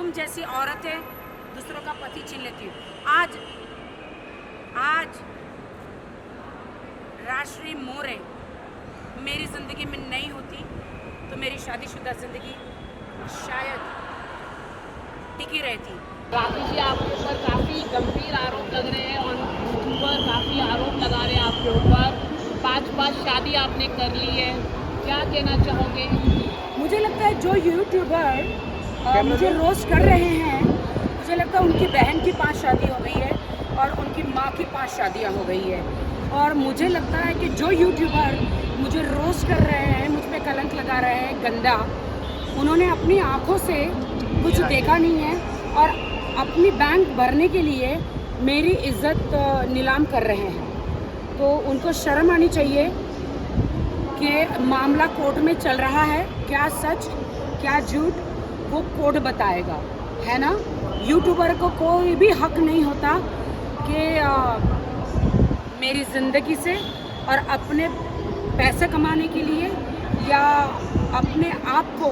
तुम जैसी औरतें दूसरों का पति छीन लेती हो। आज राष्ट्रीय मोरे मेरी ज़िंदगी में नहीं होती तो मेरी शादीशुदा ज़िंदगी शायद टिकी रहती। राखी जी, आपके ऊपर काफ़ी गंभीर आरोप लग रहे हैं और यूट्यूबर काफ़ी आरोप लगा रहे हैं आपके ऊपर। 5 शादी आपने कर ली है, क्या कहना चाहोगे? मुझे लगता है जो यूट्यूबर मुझे रोस्ट कर रहे हैं, मुझे लगता है उनकी बहन की 5 शादी हो गई है और उनकी माँ की 5 शादियाँ हो गई है। और मुझे लगता है कि जो यूट्यूबर मुझे रोस्ट कर रहे हैं, मुझ पे कलंक लगा रहे हैं गंदा, उन्होंने अपनी आँखों से कुछ देखा नहीं है और अपनी बैंक भरने के लिए मेरी इज्जत नीलाम कर रहे हैं। तो उनको शर्म आनी चाहिए कि मामला कोर्ट में चल रहा है, क्या सच क्या झूठ वो कोर्ट बताएगा, है ना। यूट्यूबर को कोई भी हक नहीं होता कि मेरी ज़िंदगी से और अपने पैसे कमाने के लिए या अपने आप को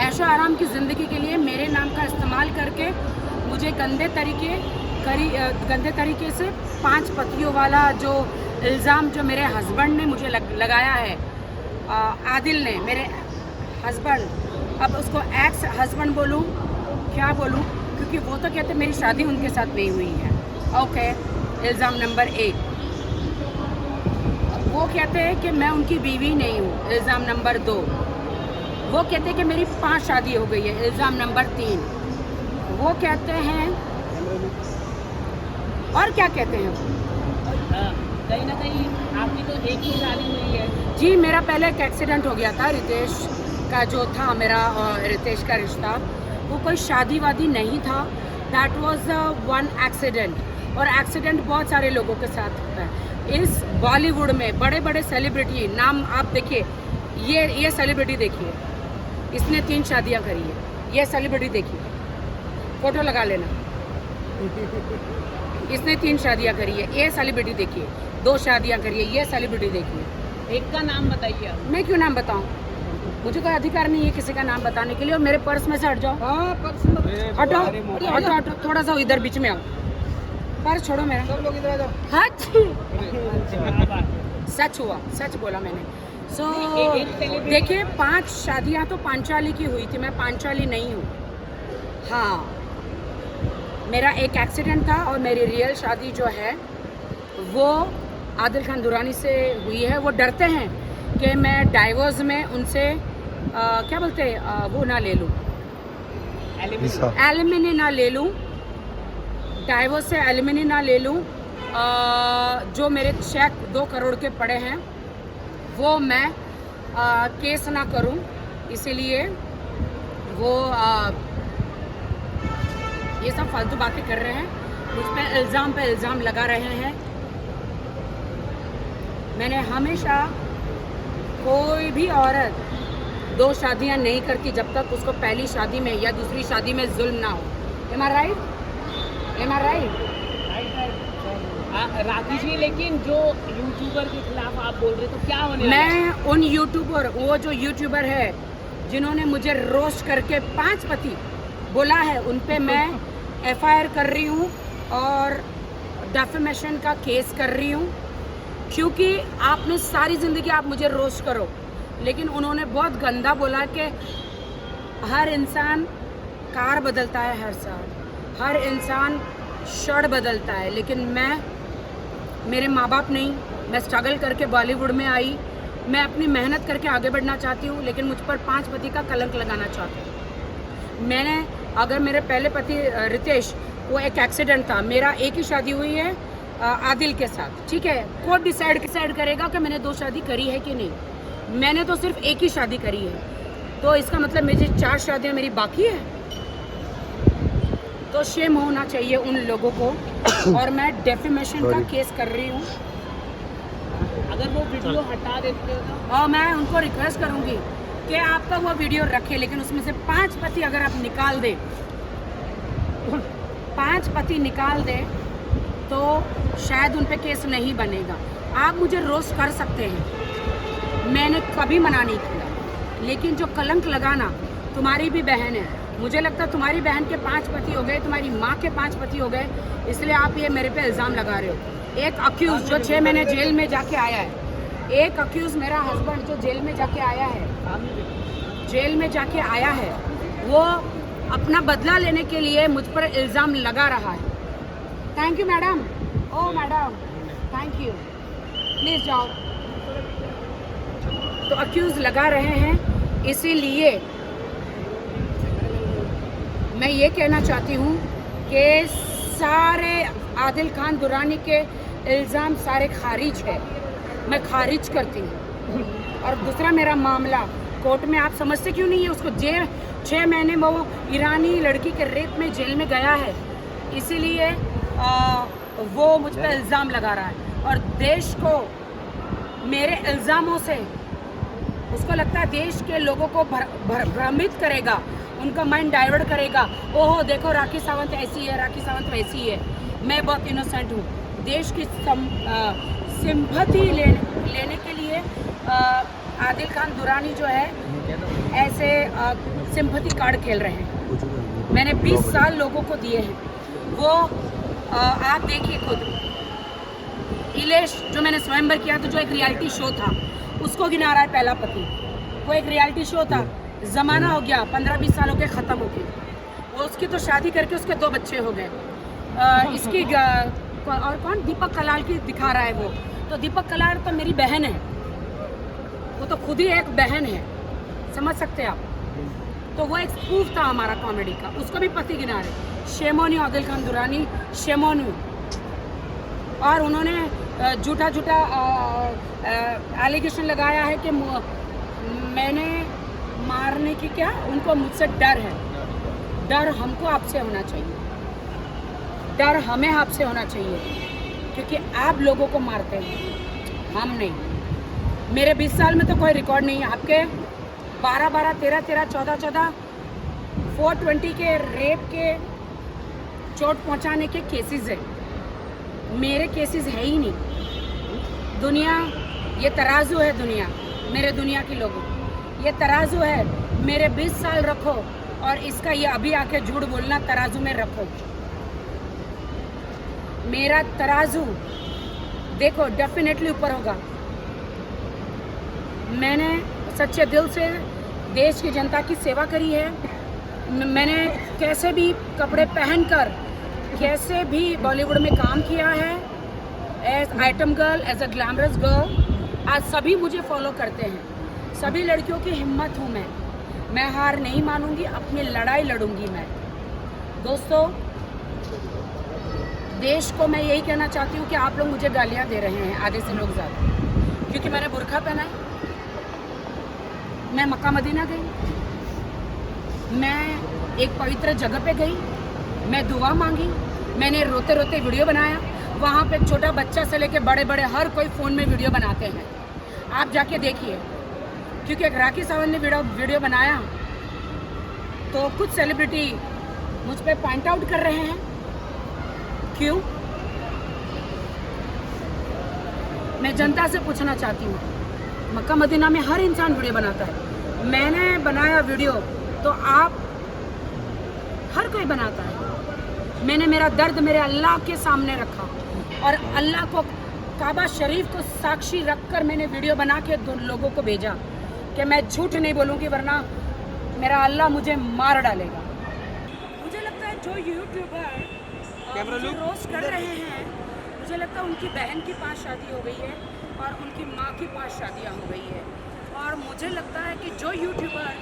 ऐशो आराम की ज़िंदगी के लिए मेरे नाम का इस्तेमाल करके मुझे गंदे तरीके से 5 पतियों वाला जो इल्ज़ाम जो मेरे हस्बैंड ने मुझे लगाया है, आदिल ने, मेरे हस्बैंड, अब उसको एक्स हस्बैंड बोलूँ क्या बोलूँ, क्योंकि वो तो कहते मेरी शादी उनके साथ नहीं हुई है। ओके, इल्ज़ाम नंबर 1। वो कहते हैं कि मैं उनकी बीवी नहीं हूँ, इल्ज़ाम नंबर 2। वो कहते हैं कि मेरी 5 शादी हो गई है, इल्ज़ाम नंबर 3। वो कहते हैं और क्या कहते हैं, कहीं ना कहीं आपकी तो एक ही शादी हुई है। जी मेरा पहले एक एक्सीडेंट हो गया था, रितेश का जो था मेरा और रितेश का रिश्ता, वो कोई शादी वादी नहीं था। That was one accident. और एक्सीडेंट बहुत सारे लोगों के साथ होता है इस बॉलीवुड में। बड़े बड़े सेलिब्रिटी नाम आप देखिए, ये सेलिब्रिटी देखिए, इसने 3 शादियां करी है। ये सेलिब्रिटी देखिए, फोटो लगा लेना, इसने 3 शादियां करी है। ये सेलिब्रिटी देखिए, 2 शादियां करी है। ये सेलिब्रिटी देखिए। एक का नाम बताइए आप। मैं क्यों नाम बताऊं, मुझे कोई अधिकार नहीं है किसी का नाम बताने के लिए। और मेरे पर्स में से हट जाओ, हटो हटो हटो, थोड़ा सा इधर बीच में आओ, पर्स छोड़ो मेरा। सब लोग इधर आ जाओ। हट, सच हुआ, सच बोला मैंने। देखिए 5 शादियां तो पांचाली की हुई थी, मैं पांचाली नहीं हूँ। हाँ, मेरा एक एक्सीडेंट था और मेरी रियल शादी जो है वो आदिल खान दुरानी से हुई है। वो डरते हैं कि मैं डाइवोर्स में उनसे क्या बोलते हैं वो ना ले लूँ, एलिमिनी ना ले लूँ, डाइवोर्स से एलिमिनी ना ले लूँ। जो मेरे चेक 2 करोड़ के पड़े हैं वो मैं केस ना करूं, इसीलिए वो ये सब फालतू बातें कर रहे हैं, मुझ पे इल्ज़ाम लगा रहे हैं। मैंने हमेशा, कोई भी औरत 2 शादियां नहीं करती जब तक उसको पहली शादी में या दूसरी शादी में जुल्म ना हो। एम आई राइट? एम आई राइट? राखी जी, लेकिन जो यूट्यूबर के खिलाफ आप बोल रहे तो क्या होने वाला है? मैं उन यूट्यूबर, वो जो यूट्यूबर है जिन्होंने मुझे रोस्ट करके 5 पति बोला है, उन पे मैं FIR कर रही हूँ और डेफेमेशन का केस कर रही हूँ। क्योंकि आपने सारी ज़िंदगी आप मुझे रोस्ट करो, लेकिन उन्होंने बहुत गंदा बोला कि हर इंसान कार बदलता है हर साल, हर इंसान शर्ट बदलता है, लेकिन मेरे माँ बाप नहीं, मैं स्ट्रगल करके बॉलीवुड में आई, मैं अपनी मेहनत करके आगे बढ़ना चाहती हूँ, लेकिन मुझ पर 5 पति का कलंक लगाना चाहती हूँ। मैंने, अगर मेरे पहले पति रितेश, वो एक एक्सीडेंट था, मेरा एक ही शादी हुई है आदिल के साथ, ठीक है। कोर्ट डिसाइड करेगा कि मैंने 2 शादी करी है कि नहीं। मैंने तो सिर्फ एक ही शादी करी है, तो इसका मतलब मेरी 4 शादियाँ मेरी बाकी है। तो शेम होना चाहिए उन लोगों को। और मैं डेफेमेशन का केस कर रही हूँ। अगर वो वीडियो हटा देते हो और मैं उनको रिक्वेस्ट करूँगी कि आपका वो वीडियो रखे, लेकिन उसमें से 5 पति अगर आप निकाल दे, 5 पति निकाल दे तो शायद उन पे केस नहीं बनेगा। आप मुझे रोस्ट कर सकते हैं, मैंने कभी मना नहीं किया, लेकिन जो कलंक लगाना तुम्हारी भी बहन है, मुझे लगता है तुम्हारी बहन के 5 पति हो गए, तुम्हारी माँ के 5 पति हो गए, इसलिए आप ये मेरे पे इल्ज़ाम लगा रहे हो। एक अक्यूज जो 6 महीने जेल में जाके आया है, एक अक्यूज मेरा हस्बैंड जो जेल में जाके आया है, वो अपना बदला लेने के लिए मुझ पर इल्ज़ाम लगा रहा है। Thank you madam, oh madam thank you, please जाओ। तो अक्यूज लगा रहे हैं, इसीलिए मैं ये कहना चाहती हूँ कि सारे आदिल खान दुरानी के इल्ज़ाम सारे खारिज है, मैं खारिज करती हूँ। और दूसरा मेरा मामला कोर्ट में, आप समझते क्यों नहीं है उसको? 6 महीने वो ईरानी लड़की के रेप में जेल में गया है, इसीलिए वो मुझ पर इल्ज़ाम लगा रहा है। और देश को मेरे इल्ज़ामों से उसको लगता है देश के लोगों को भ्रमित करेगा, उनका माइंड डाइवर्ट करेगा। ओहो देखो राखी सावंत ऐसी है, राखी सावंत वैसी है। मैं बहुत इनोसेंट हूँ। देश की सिंपैथी लेने के लिए आदिल खान दुरानी जो है ऐसे सिंपैथी कार्ड खेल रहे हैं। मैंने 20 साल लोगों को दिए हैं। वो आप देखिए खुद, इलेश जो मैंने स्वयंवर किया तो जो एक रियलिटी शो था, उसको गिना रहा है पहला पति। वो एक रियलिटी शो था, ज़माना हो गया 15-20 साल हो गए ख़त्म हो गई। वो उसकी तो शादी करके उसके 2 बच्चे हो गए। इसकी और कौन, दीपक कलाल की दिखा रहा है वो। तो दीपक कलाल तो मेरी बहन है, वो तो खुद ही एक बहन है, समझ सकते हैं आप। तो वो एक स्पूफ था हमारा कॉमेडी का, उसको भी पति गिना रहे। शेमोनी आदिल खान दुरानी, शेमोनू। और उन्होंने झूठा एलिगेशन लगाया है कि मैंने मारने की, क्या उनको मुझसे डर है। डर हमको आपसे होना चाहिए, डर हमें आपसे होना चाहिए, क्योंकि आप लोगों को मारते हैं, हम नहीं। मेरे 20 साल में तो कोई रिकॉर्ड नहीं है। आपके 12-12, 13-13, 14-14, 420 के रेप के, चोट पहुंचाने के केसेस है। मेरे केसेस है ही नहीं। दुनिया, ये तराजू है दुनिया, मेरे दुनिया के लोगों, ये तराजू है। मेरे 20 साल रखो और इसका ये अभी आके झूठ बोलना तराजू में रखो। मेरा तराजू देखो डेफिनेटली ऊपर होगा। मैंने सच्चे दिल से देश की जनता की सेवा करी है। मैंने कैसे भी कपड़े पहनकर, कैसे भी बॉलीवुड में काम किया है, as item girl, as a glamorous girl. आज सभी मुझे फॉलो करते हैं। सभी लड़कियों की हिम्मत हूँ मैं हार नहीं मानूंगी, अपनी लड़ाई लड़ूंगी मैं। दोस्तों, देश को मैं यही कहना चाहती हूँ कि आप लोग मुझे गालियाँ दे रहे हैं, आधे से लोग ज़्यादा, क्योंकि मैंने बुर्का पहना है, मैं मक्का मदीना गई, मैं एक पवित्र जगह पे गई, मैं दुआ मांगी, मैंने रोते रोते वीडियो बनाया। वहाँ पे छोटा बच्चा से लेके बड़े बड़े हर कोई फ़ोन में वीडियो बनाते हैं, आप जाके देखिए। क्योंकि एक राखी सावंत ने वीडियो बनाया तो कुछ सेलिब्रिटी मुझ पे पॉइंट आउट कर रहे हैं। क्यों? मैं जनता से पूछना चाहती हूँ। मक्का मदीना में हर इंसान वीडियो बनाता है, मैंने बनाया वीडियो तो आप, हर कोई बनाता है। मैंने मेरा दर्द मेरे अल्लाह के सामने रखा और अल्लाह को, काबा शरीफ को साक्षी रखकर मैंने वीडियो बना के लोगों को भेजा कि मैं झूठ नहीं बोलूँगी, वरना मेरा अल्लाह मुझे मार डालेगा। मुझे लगता है जो यूट्यूबर रोस्ट कर रहे हैं, मुझे लगता है उनकी बहन की 5 शादी हो गई है और उनकी माँ की 5 शादियाँ हो गई है। और मुझे लगता है कि जो यूट्यूबर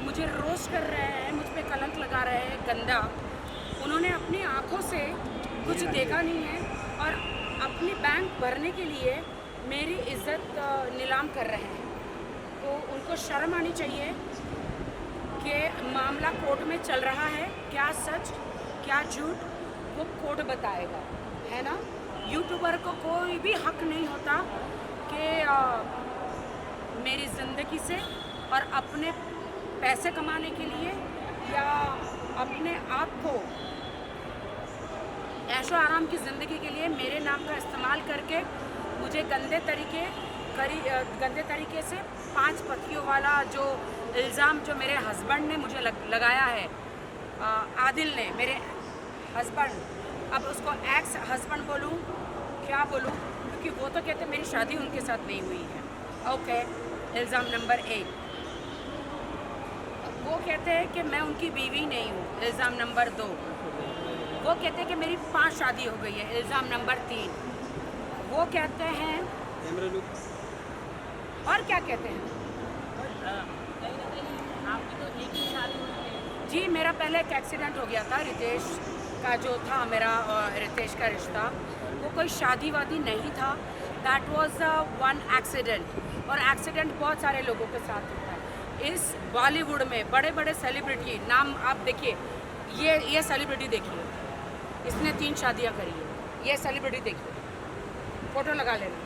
मुझे रोस्ट कर रहे हैं, मुझ पे कलंक लगा रहे हैं गंदा, उन्होंने अपनी आँखों से कुछ देखा नहीं है और अपनी बैंक भरने के लिए मेरी इज्जत नीलाम कर रहे हैं। तो उनको शर्म आनी चाहिए कि मामला कोर्ट में चल रहा है, क्या सच क्या झूठ वो कोर्ट बताएगा, है ना। यूट्यूबर को कोई भी हक नहीं होता कि मेरी ज़िंदगी से और अपने पैसे कमाने के लिए या अपने आप को ऐशो आराम की ज़िंदगी के लिए मेरे नाम का इस्तेमाल करके मुझे गंदे तरीके से 5 पतियों वाला जो इल्ज़ाम जो मेरे हस्बैंड ने मुझे लगाया है, आदिल ने, मेरे हस्बैंड, अब उसको एक्स हस्बैंड बोलूँ क्या बोलूँ, क्योंकि वो तो कहते मेरी शादी उनके साथ नहीं हुई है। ओके, इल्ज़ाम नंबर 1। वो कहते हैं कि मैं उनकी बीवी नहीं हूँ, इल्ज़ाम नंबर 2। वो कहते हैं कि मेरी 5 शादी हो गई है, इल्ज़ाम नंबर 3। वो कहते हैं और क्या कहते हैं, कहीं ना कहीं आपकी तो एक ही शादी हुई है। जी मेरा पहले एक एक्सीडेंट हो गया था, रितेश का जो था मेरा और रितेश का रिश्ता, वो कोई शादी वादी नहीं था। That was one accident. और एक्सीडेंट बहुत सारे लोगों के साथ होता है। इस बॉलीवुड में बड़े बड़े सेलिब्रिटी, नाम आप देखिए, ये सेलिब्रिटी देखिए, इसने 3 शादियां करी है। ये सेलिब्रिटी देखिए, फोटो लगा लेना,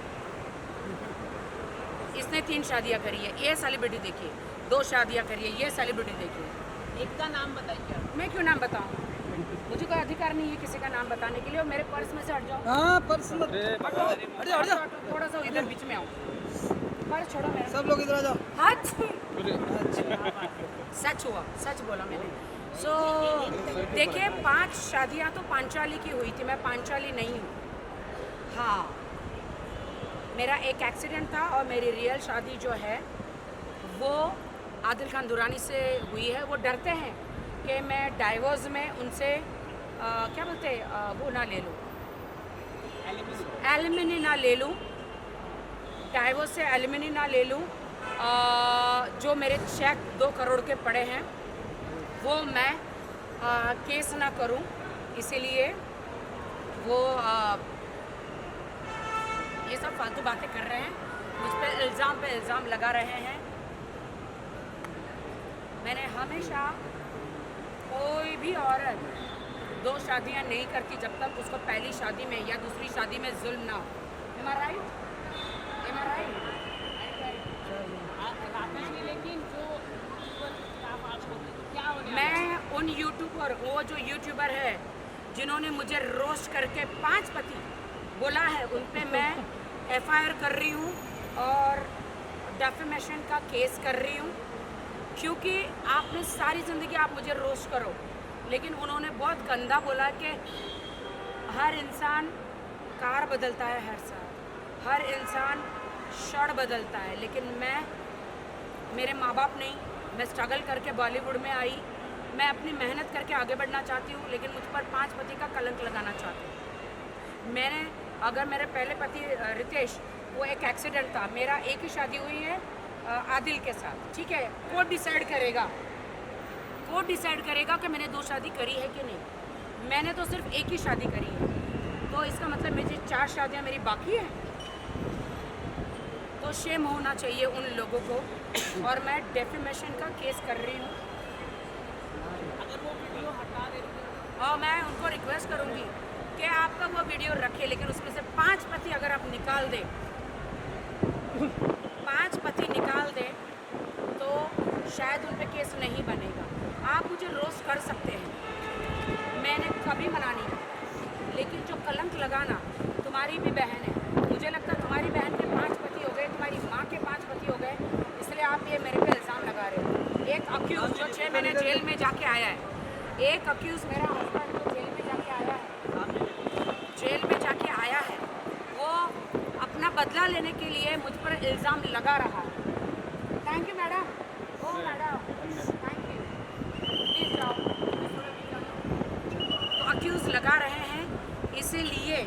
इसने 3 शादियां करी है। ये सेलिब्रिटी देखिए, 2 शादियां करी है। ये सेलिब्रिटी देखिए। एक का नाम बताइए। मैं क्यों नाम बताऊं? मुझे कोई अधिकार नहीं है किसी का नाम बताने के लिए। और मेरे पर्स में से हट जाओ। हाँ पर्स मत हटो, हट जाओ, थोड़ा सा इधर बीच में आओ। पर्स छोड़ो मेरा। सब लोग इधर आ जाओ। हट। सच हुआ, सच बोला मैंने। सो देखिए, 5 शादियां तो पांचाली की हुई थी। मैं पांचाली नहीं हूँ। हाँ, मेरा एक एक्सीडेंट था और मेरी रियल शादी जो है वो आदिल खान दुरानी से हुई है। वो डरते हैं कि मैं डाइवोर्स में उनसे क्या बोलते हैं, वो ना ले लूँ, एलिमिनी ना ले लूँ, डाइवोर्स से एलिमिनी ना ले लूँ। जो मेरे चेक 2 करोड़ के पड़े हैं वो मैं केस ना करूं, इसीलिए वो ये सब फालतू बातें कर रहे हैं, मुझ पे इल्ज़ाम लगा रहे हैं। मैंने हमेशा, कोई भी औरत 2 शादियां नहीं करती जब तक उसको पहली शादी में या दूसरी शादी में जुल्म ना हो। Am I right? Am I right? Rakesh ji, लेकिन जो आप आपको क्या होने वाला है? मैं उन यूट्यूबर, वो जो यूट्यूबर है जिन्होंने मुझे रोस्ट करके 5 पति बोला है, उन पे मैं FIR कर रही हूँ और डेफेमेशन का केस कर रही हूँ। क्योंकि आपने सारी ज़िंदगी आप मुझे रोस्ट करो, लेकिन उन्होंने बहुत गंदा बोला कि हर इंसान कार बदलता है हर साल, हर इंसान शर्ट बदलता है, लेकिन मेरे माँ बाप नहीं, मैं स्ट्रगल करके बॉलीवुड में आई, मैं अपनी मेहनत करके आगे बढ़ना चाहती हूँ, लेकिन मुझ पर 5 पति का कलंक लगाना चाहती हूँ। मैंने, अगर मेरे पहले पति रितेश, वो एक एक्सीडेंट था, मेरा एक ही शादी हुई है आदिल के साथ, ठीक है। कोर्ट डिसाइड करेगा कि मैंने 2 शादी करी है कि नहीं। मैंने तो सिर्फ एक ही शादी करी है, तो इसका मतलब मेरी 4 शादियाँ मेरी बाकी हैं। तो शेम होना चाहिए उन लोगों को। और मैं डेफेमेशन का केस कर रही हूँ। अगर वो वीडियो हटा देते और मैं उनको रिक्वेस्ट करूँगी कि आपका वो वीडियो रखे, लेकिन उसमें से 5 पति अगर आप निकाल दें, 5 पति निकाल दें, तो शायद उन पे केस नहीं बनेगा। आप मुझे रोस्ट कर सकते हैं, मैंने कभी मना नहीं किया, लेकिन जो कलंक लगाना, तुम्हारी भी बहन है, मुझे लगता है तुम्हारी बहन के 5 पति हो गए, तुम्हारी माँ के 5 पति हो गए, इसलिए आप ये मेरे पे इल्ज़ाम लगा रहे हो। एक अक्यूज़ जो 6 महीने जेल में जाके आया है, एक अक्यूज़ मेरा हस्बैंड जो जेल में जाके आया है, वो अपना बदला लेने के लिए मुझ पर इल्ज़ाम लगा रहा है। Thank you madam. Oh madam, thank you, please जाओ। तो अक्यूज़ लगा रहे हैं, इसीलिए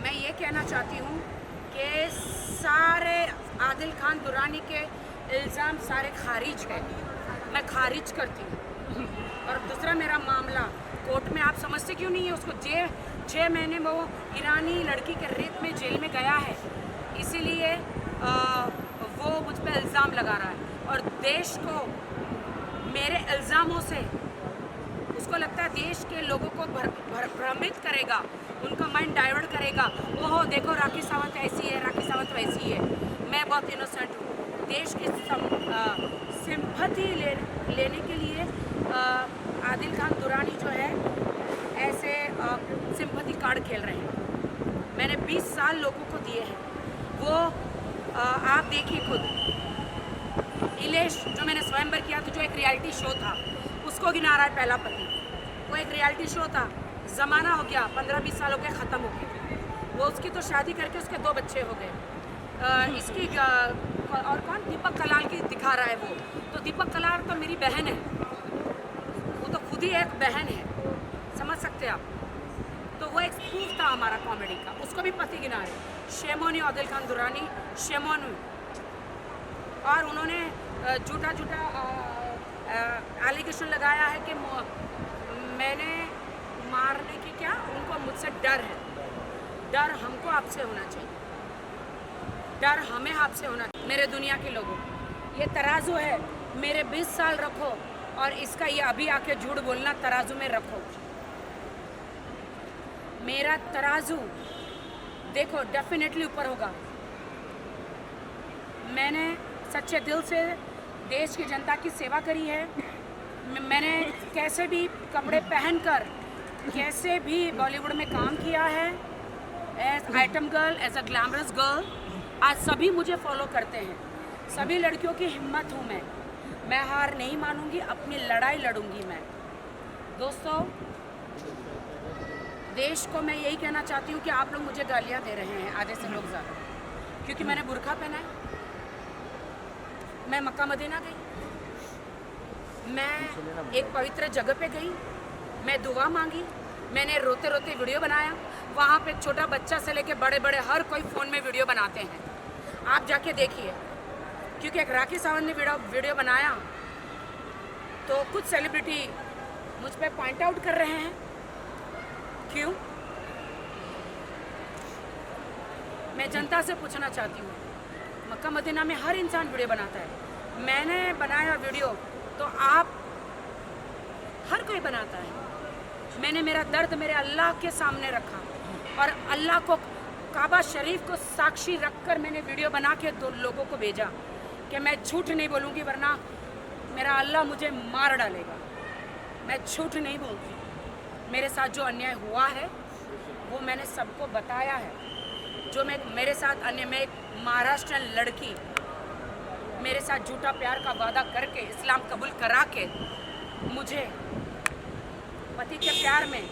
मैं ये कहना चाहती हूँ कि सारे आदिल खान दुरानी के इल्ज़ाम सारे खारिज है, मैं खारिज करती हूँ। और दूसरा मेरा मामला कोर्ट में, आप समझते क्यों नहीं है उसको? 6 महीने में वो ईरानी लड़की के रेप में जेल में गया है, इसीलिए वो मुझ पर इल्ज़ाम लगा रहा है। और देश को मेरे इल्ज़ामों से, उसको लगता है देश के लोगों को भ्रमित करेगा, उनका माइंड डाइवर्ट करेगा। ओहो देखो, राखी सावंत ऐसी है, राखी सावंत वैसी है। मैं बहुत इनोसेंट हूँ। देश की सिंपैथी लेने के लिए आदिल खान दुरानी जो है ऐसे सिंपैथी कार्ड खेल रहे हैं। मैंने 20 साल लोगों को दिए हैं, वो आप देखिए खुद, इलेश जो मैंने स्वयंवर किया था, जो एक रियलिटी शो था, उसको गिना रहा है पहला पति। वो एक रियलिटी शो था, ज़माना हो गया, 15-20 साल हो गए, ख़त्म हो गए। वो उसकी तो शादी करके उसके 2 बच्चे हो गए। इसकी और कौन, दीपक कलाल की दिखा रहा है वो। तो दीपक कलाल तो मेरी बहन है, वो तो खुद ही एक बहन है, समझ सकते आप। तो वो एक स्पूफ था हमारा कॉमेडी का, उसको भी पति गिना है। शेमोनी आदिल खान दुरानी, शेमोनी। और उन्होंने झूठा एलिगेशन लगाया है कि मैंने मारने की, क्या उनको मुझसे डर है। डर हमको आपसे होना चाहिए, डर हमें आपसे होना चाहिए। मेरे दुनिया के लोगों, ये तराजू है, मेरे 20 साल रखो और इसका ये अभी आके झूठ बोलना तराजू में रखो। मेरा तराजू देखो डेफिनेटली ऊपर होगा। मैंने सच्चे दिल से देश की जनता की सेवा करी है। मैंने कैसे भी कपड़े पहनकर, कैसे भी बॉलीवुड में काम किया है, as item girl, as a glamorous girl. आज सभी मुझे फॉलो करते हैं, सभी लड़कियों की हिम्मत हूँ मैं हार नहीं मानूंगी, अपनी लड़ाई लड़ूंगी मैं। दोस्तों, देश को मैं यही कहना चाहती हूँ कि आप लोग मुझे गालियाँ दे रहे हैं, आधे से लोग ज़्यादा, क्योंकि मैंने बुर्का पहना है, मैं मक्का मदीना गई, मैं एक पवित्र जगह पे गई, मैं दुआ मांगी, मैंने रोते रोते वीडियो बनाया। वहाँ पे छोटा बच्चा से लेके बड़े बड़े हर कोई फ़ोन में वीडियो बनाते हैं, आप जाके देखिए। क्योंकि एक राखी सावंत ने वीडियो बनाया तो कुछ सेलिब्रिटी मुझ पे पॉइंट आउट कर रहे हैं। क्यों? मैं जनता से पूछना चाहती हूँ, मक्का मदीना में हर इंसान वीडियो बनाता है, मैंने बनाया वीडियो तो आप, हर कोई बनाता है। मैंने मेरा दर्द मेरे अल्लाह के सामने रखा और अल्लाह को, काबा शरीफ को साक्षी रखकर मैंने वीडियो बना के 2 लोगों को भेजा कि मैं झूठ नहीं बोलूँगी वरना मेरा अल्लाह मुझे मार डालेगा। मैं झूठ नहीं बोलती। मेरे साथ जो अन्याय हुआ है वो मैंने सबको बताया है। जो मेरे साथ अन्य, मैं एक महाराष्ट्र लड़की, मेरे साथ झूठा प्यार का वादा करके इस्लाम कबूल करा के मुझे पति के प्यार में,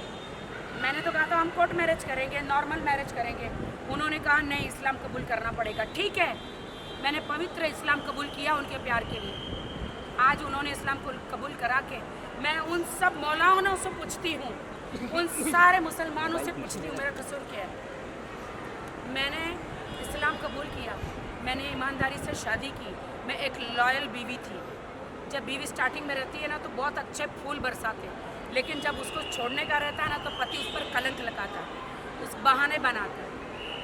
मैंने तो कहा था हम कोर्ट मैरिज करेंगे, नॉर्मल मैरिज करेंगे। उन्होंने कहा नहीं, इस्लाम कबूल करना पड़ेगा। ठीक है, मैंने पवित्र इस्लाम कबूल किया उनके प्यार के लिए। आज उन्होंने इस्लाम को कबूल करा के, मैं उन सब मौलानाओं से पूछती हूँ, उन सारे मुसलमानों से पूछती हूँ मेरा कसूर क्या है। मैंने इस्लाम कबूल किया, मैंने ईमानदारी से शादी की, मैं एक लॉयल बीवी थी। जब बीवी स्टार्टिंग में रहती है ना तो बहुत अच्छे फूल बरसाते, लेकिन जब उसको छोड़ने का रहता है ना तो पति उस पर कलंक लगाता है, उस बहाने बनाता है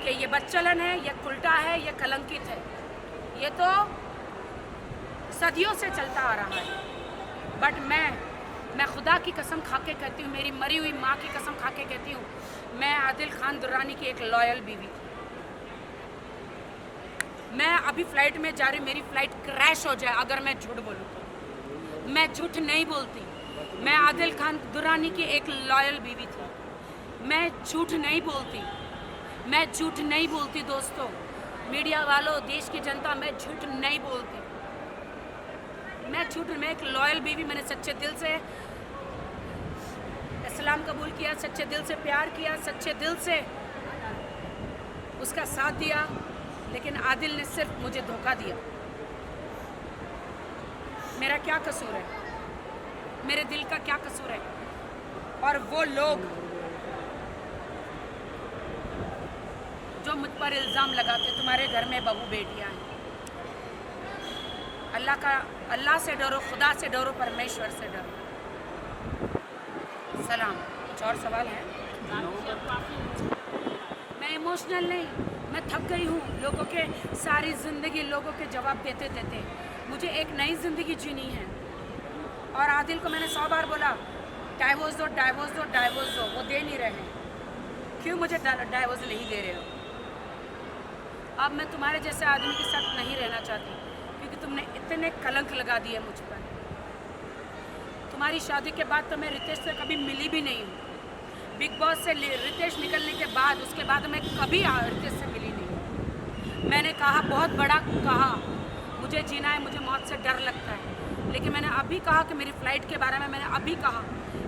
कि ये बदचलन है, ये उल्टा है, ये कलंकित है। ये तो सदियों से चलता आ रहा है। बट मैं खुदा की कसम खा के कहती हूँ, मेरी मरी हुई माँ की कसम खा के कहती हूँ, मैं आदिल खान दुर्रानी की एक लॉयल बीवी थी। मैं अभी फ्लाइट में जा रही, मेरी फ्लाइट क्रैश हो जाए अगर मैं झूठ बोलूँ तो, मैं झूठ नहीं बोलती। मैं आदिल खान दुर्रानी की एक लॉयल बीवी थी, मैं झूठ नहीं बोलती, मैं झूठ नहीं बोलती। दोस्तों, मीडिया वालों, देश की जनता, मैं झूठ नहीं बोलती। मैं एक लॉयल बीवी, मैंने सच्चे दिल से इस्लाम कबूल किया, सच्चे दिल से प्यार किया, सच्चे दिल से उसका साथ दिया, लेकिन आदिल ने सिर्फ मुझे धोखा दिया। मेरा क्या कसूर है? मेरे दिल का क्या कसूर है? और वो लोग जो मुझ पर इल्ज़ाम लगाते, तुम्हारे घर में बहू बेटियां हैं, अल्लाह से डरो, खुदा से डरो, परमेश्वर से डरो। सलाम। कुछ और सवाल है? मैं इमोशनल नहीं, मैं थक गई हूँ लोगों के, सारी ज़िंदगी लोगों के जवाब देते देते। मुझे एक नई ज़िंदगी जीनी है। और आदिल को मैंने 100 बार बोला डाइवोर्स दो, डाइवोर्स दो, डाइवोर्स दो, वो दे नहीं रहे हैं। क्यों मुझे डाइवोर्स नहीं दे रहे हो? अब मैं तुम्हारे जैसे आदमी के साथ नहीं रहना चाहती, क्योंकि तुमने इतने कलंक लगा दिए मुझ पर। तुम्हारी शादी के बाद तो मैं रितेश से कभी मिली भी नहीं हूँ। बिग बॉस से रितेश निकलने के बाद, उसके बाद मैं कभी रितेश से मिली नहीं। मैंने कहा, बहुत बड़ा कहा, मुझे जीना है, मुझे मौत से डर लगता है। लेकिन मैंने अभी कहा कि मेरी फ़्लाइट के बारे में मैंने अभी कहा,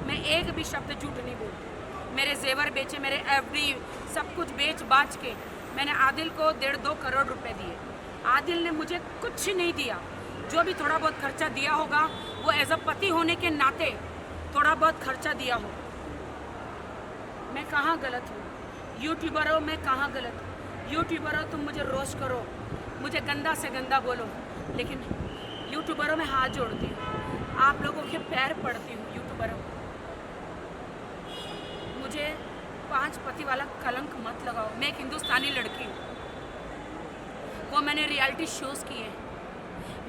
मैं एक भी शब्द झूठ नहीं बोलती। मेरे जेवर बेचे, मेरे एफडी सब कुछ बेच बाच के मैंने आदिल को 1.5-2 करोड़ रुपए दिए। आदिल ने मुझे कुछ नहीं दिया। जो भी थोड़ा बहुत खर्चा दिया होगा वो एज अ पति होने के नाते थोड़ा बहुत खर्चा दिया हो। मैं कहाँ गलत हूँ? यूट्यूबर हो, मैं कहाँ गलत हूँ? यूट्यूबर हो, तुम मुझे रोस्ट करो, मुझे गंदा से गंदा बोलो, लेकिन यूट्यूबरों में हाथ जोड़ती हूँ, आप लोगों के पैर पड़ती हूँ। यूट्यूबरों, मुझे 5 पति वाला कलंक मत लगाओ। मैं एक हिंदुस्तानी लड़की हूँ, वो मैंने रियलिटी शोज़ किए हैं।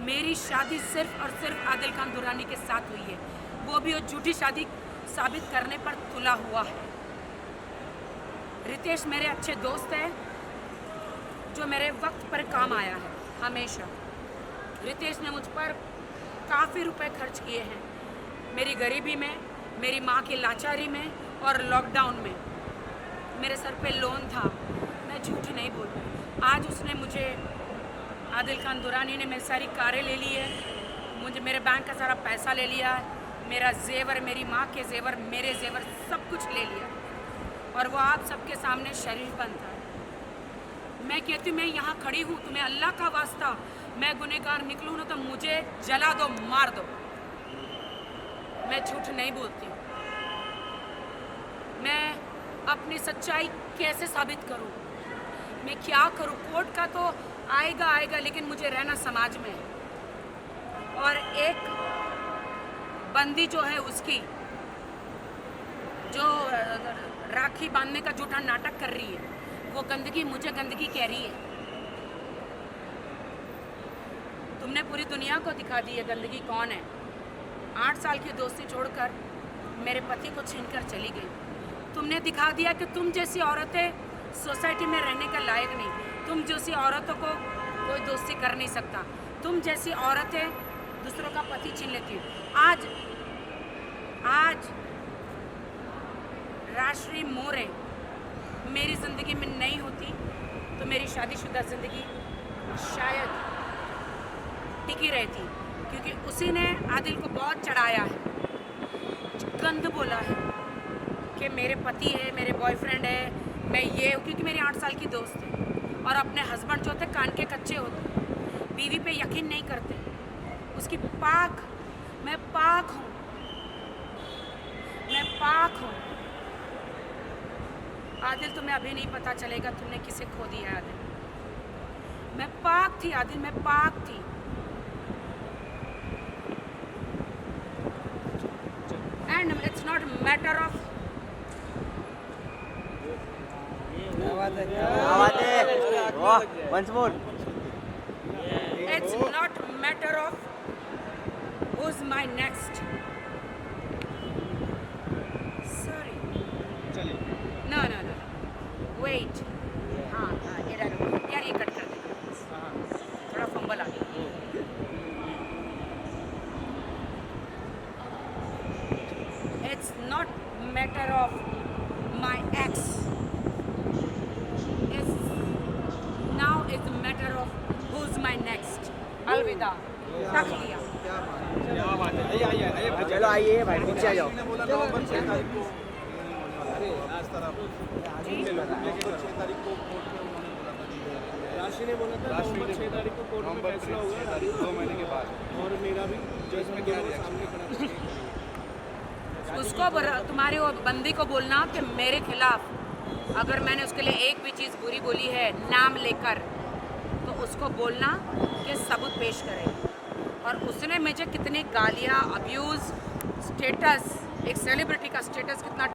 मेरी शादी सिर्फ और सिर्फ आदिल खान दुरानी के साथ हुई है, वो भी वो झूठी शादी साबित करने पर तुला हुआ है। रितेश मेरे अच्छे दोस्त है, जो मेरे वक्त पर काम आया है हमेशा। रितेश ने मुझ पर काफ़ी रुपए खर्च किए हैं, मेरी गरीबी में, मेरी माँ की लाचारी में और लॉकडाउन में। मेरे सर पे लोन था, मैं झूठ नहीं बोलती। आज उसने मुझे, आदिल खान दुरानी ने मेरी सारी कारें ले ली है, मुझे मेरे बैंक का सारा पैसा ले लिया है, मेरा जेवर, मेरी माँ के जेवर, मेरे जेवर सब कुछ ले लिया, और वो आप सबके सामने शरीफ बनता है। मैं कहती हूँ, मैं यहाँ खड़ी हूँ, तुम्हें अल्लाह का वास्ता, मैं गुनहगार निकलूँ ना तो मुझे जला दो, मार दो। मैं झूठ नहीं बोलती। मैं अपनी सच्चाई कैसे साबित करूँ? मैं क्या करूँ? कोर्ट का तो आएगा, लेकिन मुझे रहना समाज में है। और एक बंदी जो है, उसकी जो राखी बांधने का झूठा नाटक कर रही है, वो गंदगी, मुझे गंदगी कह रही है। तुमने पूरी दुनिया को दिखा दी है गंदगी कौन है। 8 साल की दोस्ती छोड़कर मेरे पति को छीनकर चली गई। तुमने दिखा दिया कि तुम जैसी औरतें सोसाइटी में रहने का लायक नहीं। तुम जैसी औरतों को कोई दोस्ती कर नहीं सकता। तुम जैसी औरतें दूसरों का पति छीन लेती हो। आज राष्ट्रीय मोरे मेरी ज़िंदगी में नहीं होती तो मेरी शादीशुदा ज़िंदगी शायद टिकी रहती, क्योंकि उसी ने आदिल को बहुत चढ़ाया है, गंद बोला है कि मेरे पति है, मेरे बॉयफ्रेंड है, मैं ये हूँ, क्योंकि मेरी 8 साल की दोस्त है। और अपने हस्बैंड जो होते कान के कच्चे होते, बीवी पे यकीन नहीं करते। उसकी पाक, मैं पाक हूँ, मैं पाक हूँ। आदिल, तुम्हें अभी नहीं पता चलेगा तुमने किसे खो दिया है। आदिल, मैं पाक थी। आदिल, मैं पाक थी। And it's not matter of, once more. it's not matter of who's my next. Sorry. No. Wait. हाँ, ये डालो यार, ये कट कर दे, थोड़ा फंबल आ गया। It's not matter of my ex. It's a matter of who's my next. अलविदा, तक लिया। चलो आइए भाई, नीचे आ जाओ। राशि ने बोला था नवंबर 6 तारीख को कोर्ट में फैसला होगा, 2 महीने के बाद, और मेरा भी जज में सामने खड़ा। उसको तुम्हारे वो बंदी को बोलना कि मेरे खिलाफ अगर मैंने उसके लिए एक भी चीज़ बुरी बोली है नाम लेकर, तो उसको बोलना कि सबूत पेश करे। और उसने मुझे कितनी गालियाँ, अब्यूज़, स्टेटस, एक सेलिब्रिटी का स्टेटस कितना